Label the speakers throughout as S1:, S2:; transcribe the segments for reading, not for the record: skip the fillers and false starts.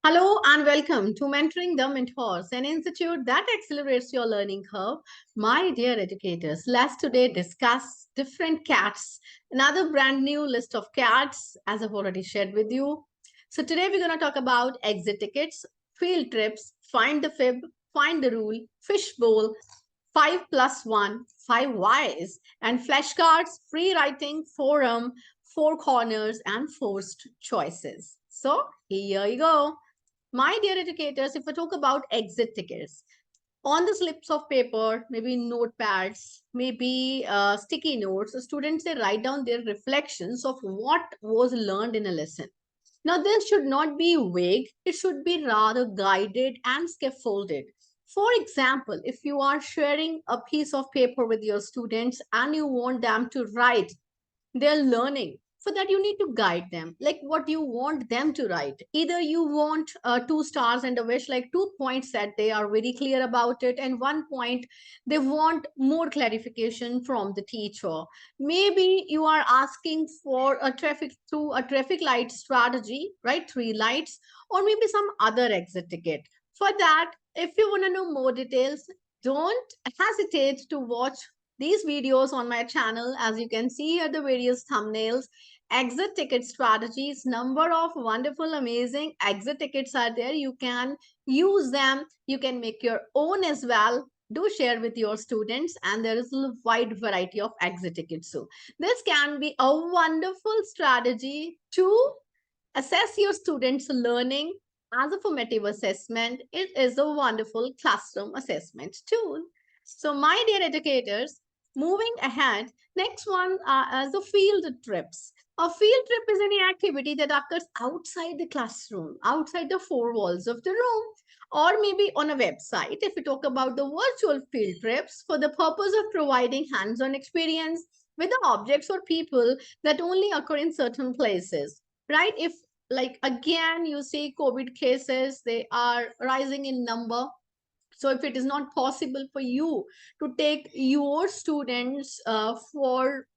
S1: Hello and welcome to Mentoring the Mentors, an institute that accelerates your learning curve. My dear educators, let's today discuss different cats, another brand new list of cats, as I've already shared with you. So, today we're going to talk about exit tickets, field trips, find the fib, find the rule, fishbowl, 5 plus 1, 5 whys, and flashcards, free writing, forum, four corners, and forced choices. So, here you go. My dear educators, if I talk about exit tickets, on the slips of paper, maybe notepads, maybe sticky notes, the students they write down their reflections of what was learned in a lesson. Now, this should not be vague, it should be rather guided and scaffolded. For example, if you are sharing a piece of paper with your students and you want them to write they're learning, for that you need to guide them like what you want them to write. Either you want 2 stars and a wish, like 2 points that they are very clear about it, and 1 point they want more clarification from the teacher. Maybe you are asking for a traffic through a traffic light strategy, right? 3 lights, or maybe some other exit ticket. For that, if you want to know more details, don't hesitate to watch these videos on my channel. As you can see here, the various thumbnails, exit ticket strategies, number of wonderful, amazing exit tickets are there. You can use them. You can make your own as well. Do share with your students, and there is a wide variety of exit tickets. So this can be a wonderful strategy to assess your students' learning as a formative assessment. It is a wonderful classroom assessment tool. So, my dear educators, moving ahead, next one is the field trips. A field trip is any activity that occurs outside the classroom, outside the four walls of the room, or maybe on a website. If we talk about the virtual field trips, for the purpose of providing hands on experience with the objects or people that only occur in certain places, right? If, like, again, you see COVID cases, they are rising in number. So if it is not possible for you to take your students for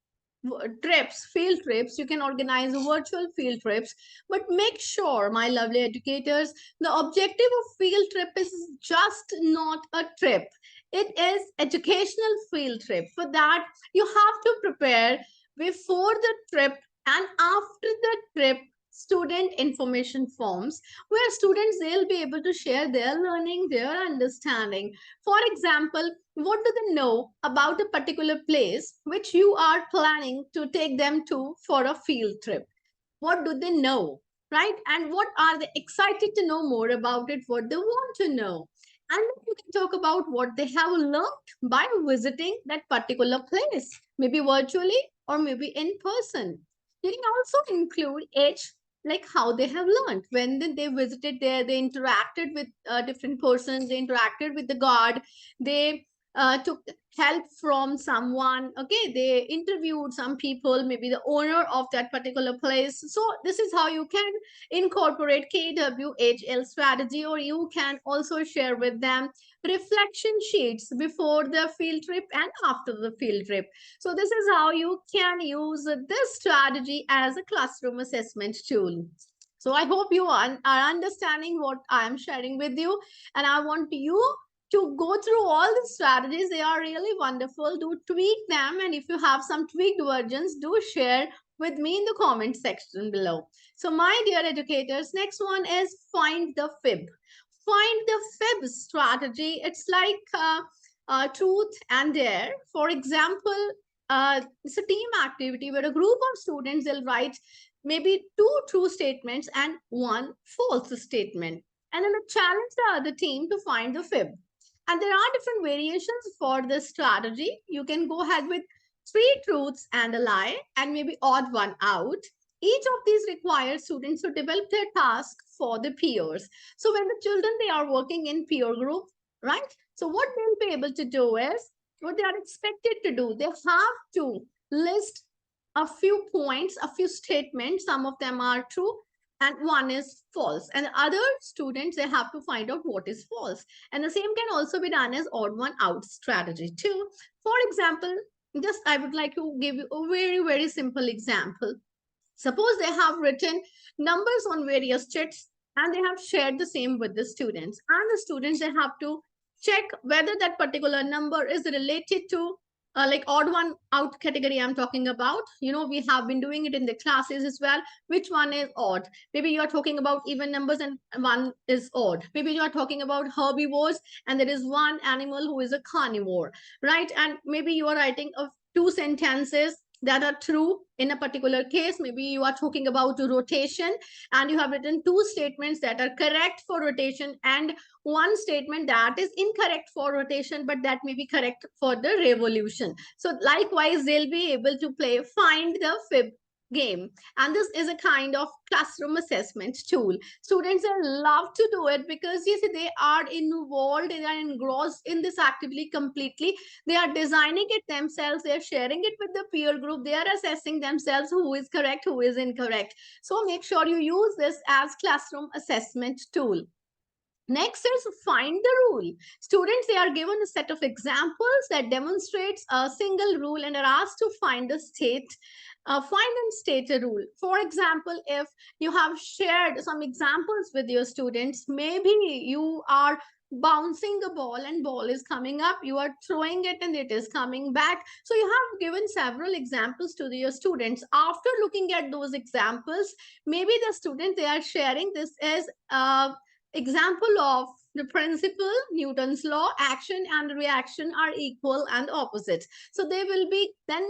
S1: trips, field trips, you can organize virtual field trips. But make sure, my lovely educators, the objective of field trip is just not a trip. It is educational field trip. For that, you have to prepare before the trip and after the trip student information forms, where students they'll be able to share their learning, their understanding. For example, what do they know about a particular place which you are planning to take them to for a field trip? What do they know, right? And what are they excited to know more about it? What they want to know? And then you can talk about what they have learned by visiting that particular place, maybe virtually or maybe in person. You can also include age, like how they have learned when they visited there, they interacted with different persons, they interacted with the guard, they took help from someone, okay, they interviewed some people, maybe the owner of that particular place. So this is how you can incorporate KWHL strategy, or you can also share with them reflection sheets before the field trip and after the field trip. So this is how you can use this strategy as a classroom assessment tool. So I hope you are understanding what I am sharing with you, and I want you to go through all the strategies. They are really wonderful. Do tweak them, and if you have some tweaked versions, do share with me in the comment section below. So, my dear educators, next one is find the fib. Find the fib strategy. It's like truth and dare. For example, it's a team activity where a group of students will write maybe 2 true statements and 1 false statement, and then challenge the other team to find the fib. And there are different variations for this strategy. You can go ahead with 3 truths and a lie, and maybe odd one out. Each of these requires students to develop their task for the peers. So when the children they are working in peer group, right? So what they'll be able to do is what they are expected to do. They have to list a few points, a few statements. Some of them are true, and one is false. And other students they have to find out what is false. And the same can also be done as odd one out strategy too. For example, just I would like to give you a very simple example. Suppose they have written numbers on various chits, and they have shared the same with the students, and the students, they have to check whether that particular number is related to like odd one out category I'm talking about. We have been doing it in the classes as well. Which one is odd? Maybe you are talking about even numbers and one is odd. Maybe you are talking about herbivores and there is one animal who is a carnivore, right? And maybe you are writing of two sentences that are true in a particular case. Maybe you are talking about rotation and you have written two statements that are correct for rotation and one statement that is incorrect for rotation, but that may be correct for the revolution. So likewise, they'll be able to play find the fib game. And this is a kind of classroom assessment tool. Students love to do it because you see they are involved, they are engrossed in this actively completely. They are designing it themselves, they are sharing it with the peer group, they are assessing themselves who is correct, who is incorrect. So make sure you use this as classroom assessment tool. Next is find the rule. Students, they are given a set of examples that demonstrates a single rule and are asked to find the find and state a rule. For example, if you have shared some examples with your students, maybe you are bouncing a ball and ball is coming up, you are throwing it and it is coming back. So you have given several examples to your students. After looking at those examples, maybe the student, they are sharing this as example of the principle, Newton's law, action and reaction are equal and opposite. So they will be then,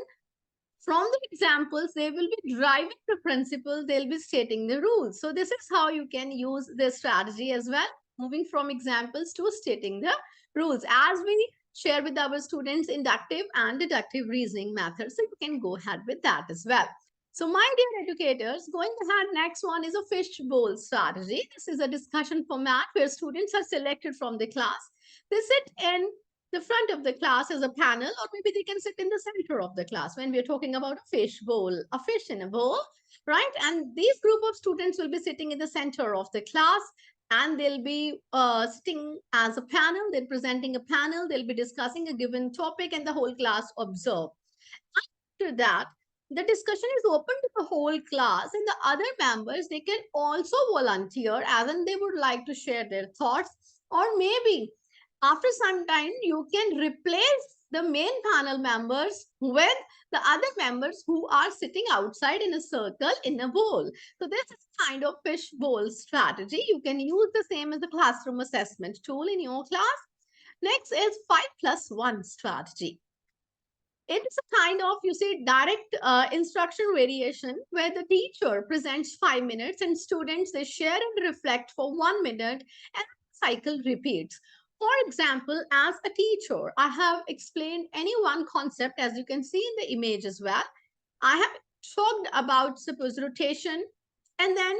S1: from the examples, they will be driving the principle, they'll be stating the rules. So this is how you can use this strategy as well, moving from examples to stating the rules, as we share with our students inductive and deductive reasoning methods. So you can go ahead with that as well. So my dear educators, going ahead, next one is a fishbowl strategy. This is a discussion format where students are selected from the class. They sit in the front of the class as a panel, or maybe they can sit in the center of the class when we're talking about a fish bowl, a fish in a bowl, right? And these group of students will be sitting in the center of the class, and they'll be sitting as a panel. They're presenting a panel, they'll be discussing a given topic, and the whole class observe. After that, the discussion is open to the whole class, and the other members, they can also volunteer as in they would like to share their thoughts. Or maybe after some time, you can replace the main panel members with the other members who are sitting outside in a circle in a bowl. So this is kind of fish bowl strategy. You can use the same as the classroom assessment tool in your class. Next is 5+1 strategy. It is a kind of, you see, direct instruction variation where the teacher presents 5 minutes and students, they share and reflect for 1 minute and the cycle repeats. For example, as a teacher, I have explained any one concept, as you can see in the image as well. I have talked about, suppose, rotation, and then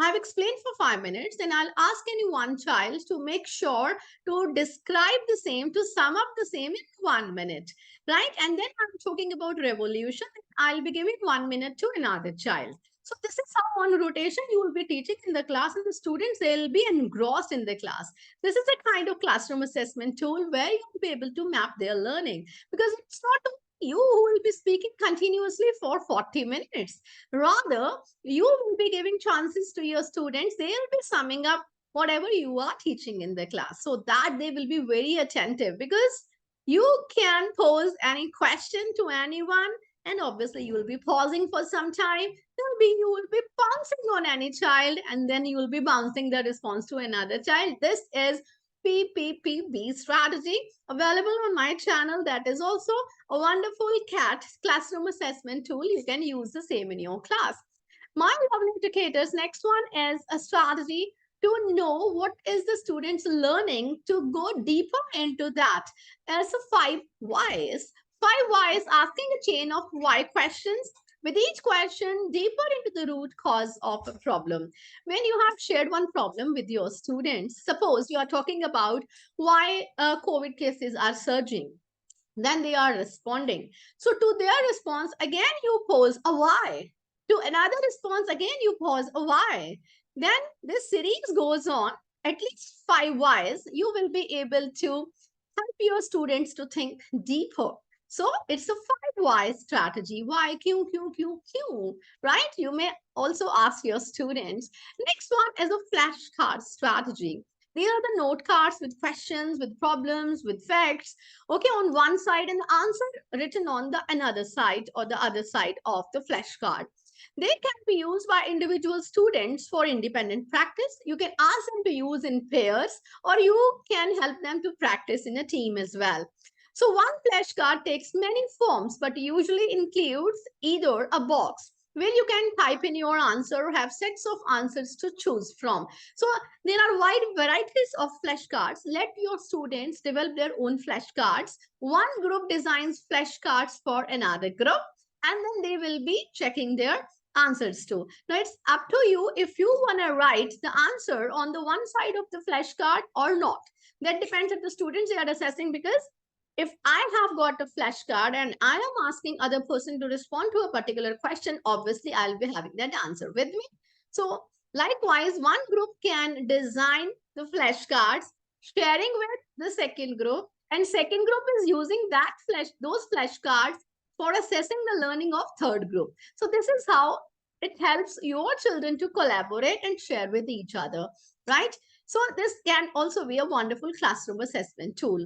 S1: I've explained for 5 minutes. Then I'll ask any one child to make sure to describe the same, to sum up the same in 1 minute, right? And then I'm talking about revolution. I'll be giving 1 minute to another child. So this is how on rotation you will be teaching in the class, and the students, they'll be engrossed in the class. This is a kind of classroom assessment tool where you'll be able to map their learning, because it's not you who will be speaking continuously for 40 minutes. Rather, you will be giving chances to your students. They'll be summing up whatever you are teaching in the class so that they will be very attentive, because you can pose any question to anyone, and obviously you will be pausing for some time. You will be bouncing on any child, and then you will be bouncing the response to another child. This is PPPB strategy, available on my channel. That is also a wonderful CAT classroom assessment tool. You can use the same in your class. My lovely educators, next one is a strategy to know what is the students learning, to go deeper into that. As a 5 whys. 5 whys, asking a chain of why questions, with each question deeper into the root cause of a problem. When you have shared one problem with your students, suppose you are talking about why COVID cases are surging, then they are responding. So to their response, again, you pose a why. To another response, again, you pose a why. Then this series goes on, at least 5 whys. You will be able to help your students to think deeper. So it's a 5 why strategy. Why, Q, Q, Q, Q, right? You may also ask your students. Next one is a flashcard strategy. These are the note cards with questions, with problems, with facts. Okay, on one side and the answer written on the another side or the other side of the flashcard. They can be used by individual students for independent practice. You can ask them to use in pairs or you can help them to practice in a team as well. So one flashcard takes many forms but usually includes either a box where you can type in your answer or have sets of answers to choose from. So there are wide varieties of flashcards. Let your students develop their own flashcards. One group designs flashcards for another group and then they will be checking their answers too. Now it's up to you if you want to write the answer on the one side of the flashcard or not. That depends on the students they are assessing, because if I have got a flashcard and I am asking other person to respond to a particular question, obviously I'll be having that answer with me. So likewise, one group can design the flashcards, sharing with the second group, and second group is using those flashcards for assessing the learning of third group. So this is how it helps your children to collaborate and share with each other, right? So this can also be a wonderful classroom assessment tool.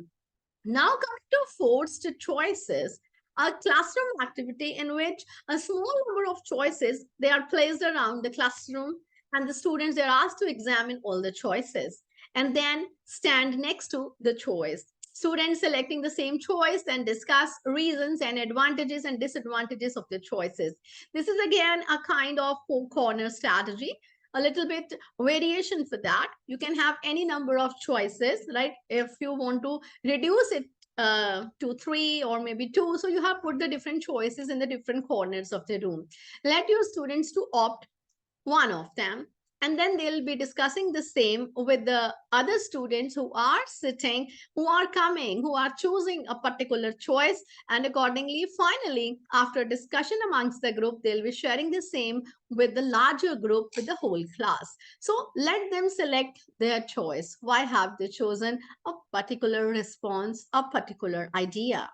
S1: Now coming to forced choices, a classroom activity in which a small number of choices they are placed around the classroom and the students they are asked to examine all the choices and then stand next to the choice. Students selecting the same choice and discuss reasons and advantages and disadvantages of the choices. This is again a kind of four corner strategy, a little bit variation for that. You can have any number of choices, right? If you want to reduce it to 3 or maybe 2, so you have put the different choices in the different corners of the room. Let your students to opt one of them, and then they'll be discussing the same with the other students who are sitting, who are coming, who are choosing a particular choice, and accordingly finally after discussion amongst the group they'll be sharing the same with the larger group, with the whole class. So let them select their choice. Why have they chosen a particular response, a particular idea?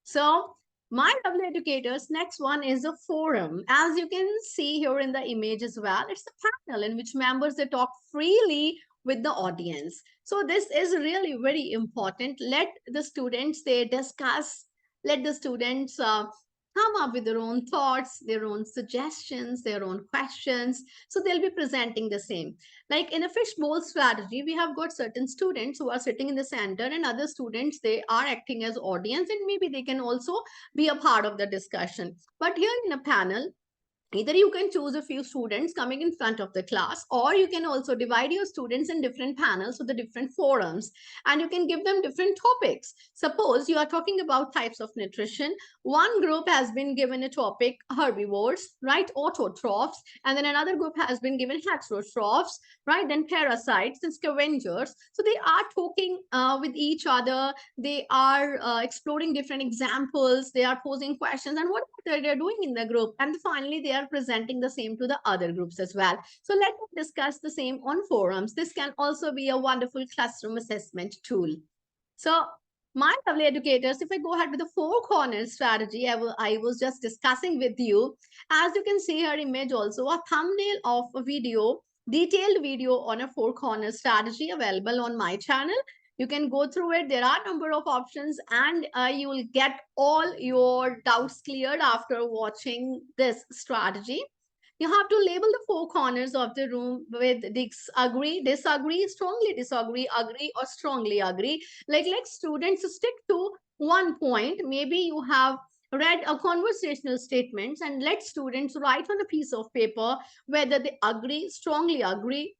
S1: So, my lovely educators, next one is a forum. As you can see here in the image as well, it's a panel in which members they talk freely with the audience. So this is really very important. Let the students they discuss. Let the students come up with their own thoughts, their own suggestions, their own questions. So they'll be presenting the same. Like in a fishbowl strategy, we have got certain students who are sitting in the center and other students they are acting as audience, and maybe they can also be a part of the discussion. But here in a panel, either you can choose a few students coming in front of the class, or you can also divide your students in different panels with the different forums, and you can give them different topics. Suppose you are talking about types of nutrition. One group has been given a topic herbivores, right, autotrophs, and then another group has been given heterotrophs, right, then parasites and scavengers. So they are talking with each other, they are exploring different examples, they are posing questions and what they're doing in the group, and finally they are presenting the same to the other groups as well. So let us discuss the same on forums. This can also be a wonderful classroom assessment tool. So my lovely educators, if I go ahead with the four corners strategy I was just discussing with you, as you can see here image also a thumbnail of a video, detailed video on a four corner strategy available on my channel. You can go through it. There are a number of options, and you will get all your doubts cleared after watching this strategy. You have to label the four corners of the room with disagree, strongly disagree, agree, or strongly agree. Like let students stick to one point. Maybe you have read a conversational statements, and let students write on a piece of paper whether they agree, strongly agree,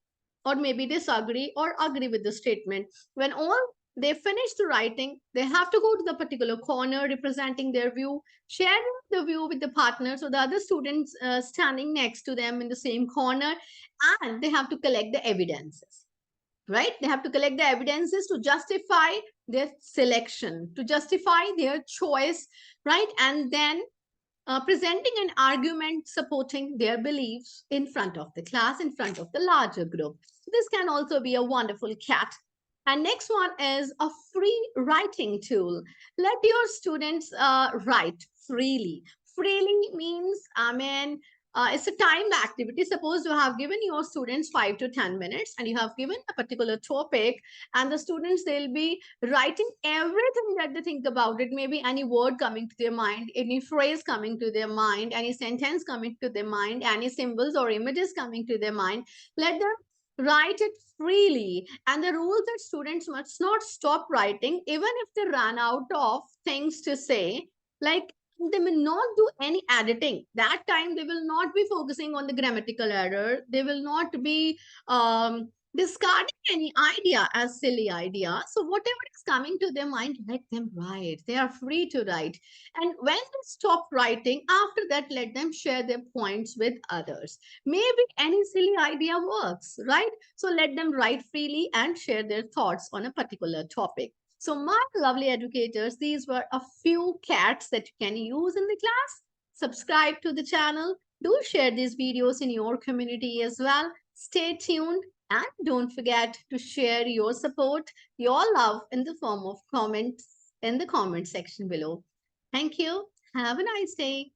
S1: or maybe disagree or agree with the statement. When all they finish the writing, they have to go to the particular corner representing their view, sharing the view with the partner, so the other students standing next to them in the same corner, and they have to collect the evidences, right? They have to collect the evidences to justify their selection, to justify their choice, right? And then presenting an argument supporting their beliefs in front of the class, in front of the larger group. So this can also be a wonderful cat And next one is a free writing tool. Let your students write freely. Freely means, it's a timed activity. Suppose you have given your students 5 to 10 minutes and you have given a particular topic, and the students, they'll be writing everything that they think about it. Maybe any word coming to their mind, any phrase coming to their mind, any sentence coming to their mind, any symbols or images coming to their mind. Let them write it freely. And the rule that students must not stop writing even if they run out of things to say. Like, they will not do any editing. That time they will not be focusing on the grammatical error. They will not be discarding any idea as silly idea. So whatever is coming to their mind, let them write. They are free to write. And when they stop writing, after that, let them share their points with others. Maybe any silly idea works, right? So let them write freely and share their thoughts on a particular topic. So, my lovely educators, these were a few cats that you can use in the class. Subscribe to the channel. Do share these videos in your community as well. Stay tuned and don't forget to share your support, your love in the form of comments in the comment section below. Thank you. Have a nice day.